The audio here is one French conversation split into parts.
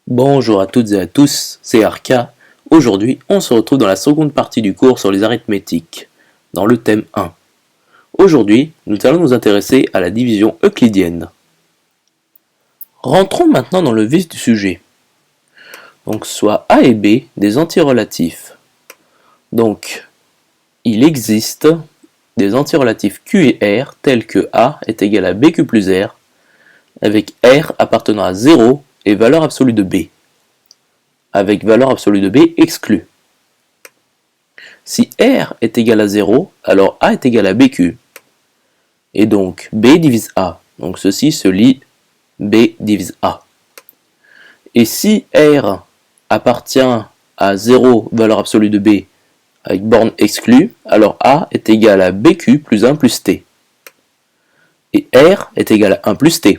Bonjour à toutes et à tous, c'est Arca. Aujourd'hui, on se retrouve dans la seconde partie du cours sur les arithmétiques, dans le thème 1. Aujourd'hui, nous allons nous intéresser à la division euclidienne. Rentrons maintenant dans le vif du sujet. Donc, soit A et B des antirelatifs. Donc, il existe des antirelatifs Q et R tels que A est égal à BQ plus R, avec R appartenant à 0 et valeur absolue de B, avec valeur absolue de B exclue. Si R est égal à 0, alors A est égal à BQ. Et donc B divise A. Donc ceci se lit B divise A. Et si R appartient à 0, valeur absolue de B, avec borne exclue, alors A est égal à BQ plus 1 plus T. Et R est égal à 1 plus T.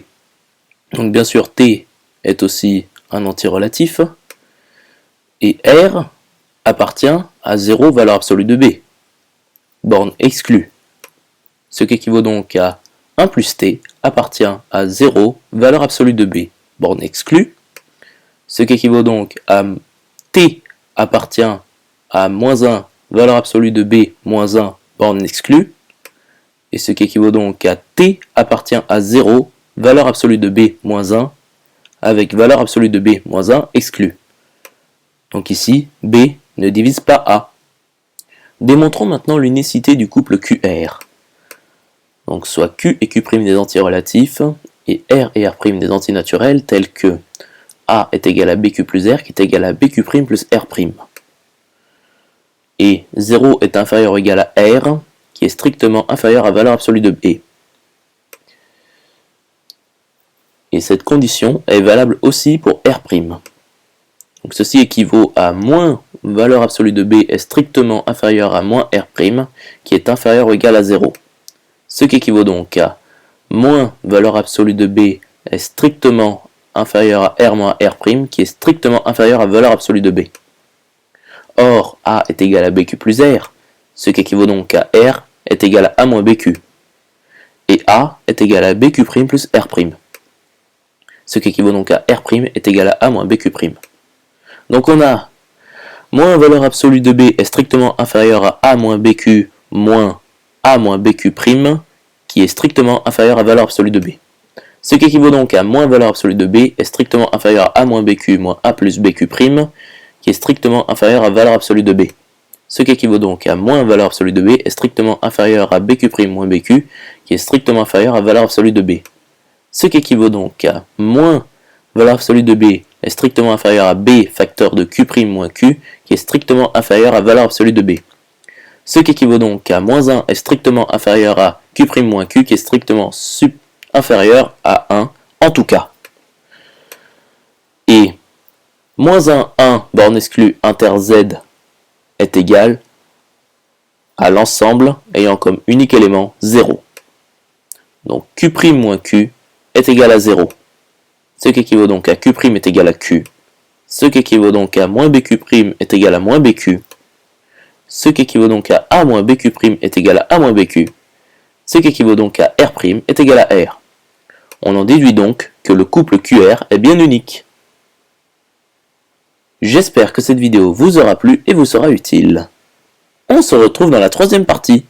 Donc bien sûr T est aussi un antirelatif. Et R appartient à 0, valeur absolue de B. Borne exclue. Ce qui équivaut donc à 1 plus T appartient à 0, valeur absolue de B. Borne exclue. Ce qui équivaut donc à T appartient à moins 1, valeur absolue de B, moins 1, borne exclue. Et ce qui équivaut donc à T appartient à 0, valeur absolue de B, moins 1, avec valeur absolue de B, moins 1, exclue. Donc ici, B ne divise pas A. Démontrons maintenant l'unicité du couple QR. Donc soit Q et Q' des antirelatifs, et R des antinaturels, tels que A est égal à BQ plus R, qui est égal à BQ' plus R'. Et 0 est inférieur ou égal à R, qui est strictement inférieur à valeur absolue de B. Et cette condition est valable aussi pour R'. Donc ceci équivaut à moins valeur absolue de B est strictement inférieur à moins R', qui est inférieur ou égal à 0. Ce qui équivaut donc à moins valeur absolue de B est strictement inférieur à R moins R', qui est strictement inférieur à valeur absolue de B. Or, A est égal à BQ plus R, ce qui équivaut donc à R est égal à A moins BQ. Et A est égal à BQ' plus R', ce qui équivaut donc à R' est égal à A moins BQ'. Donc on a moins valeur absolue de B est strictement inférieur à A moins BQ moins A moins BQ', qui est strictement inférieur à valeur absolue de B. Ce qui équivaut donc à moins valeur absolue de B est strictement inférieur à A moins BQ moins A plus BQ', qui est strictement inférieur à valeur absolue de B. Ce qui équivaut donc à moins valeur absolue de B est strictement inférieur à BQ' moins BQ, qui est strictement inférieur à valeur absolue de B. Ce qui équivaut donc à moins valeur absolue de B est strictement inférieur à B facteur de Q' moins Q, qui est strictement inférieur à valeur absolue de B. Ce qui équivaut donc à moins 1 est strictement inférieur à Q' moins Q, qui est strictement inférieur à 1 en tout cas. Et moins 1, borne exclue inter Z est égal à l'ensemble ayant comme unique élément 0. Donc Q' moins Q est égal à 0. Ce qui équivaut donc à Q' est égal à Q. Ce qui équivaut donc à moins BQ' est égal à moins BQ. Ce qui équivaut donc à A moins BQ' est égal à A moins BQ. Ce qui équivaut donc à R' est égal à R. On en déduit donc que le couple QR est bien unique. J'espère que cette vidéo vous aura plu et vous sera utile. On se retrouve dans la troisième partie.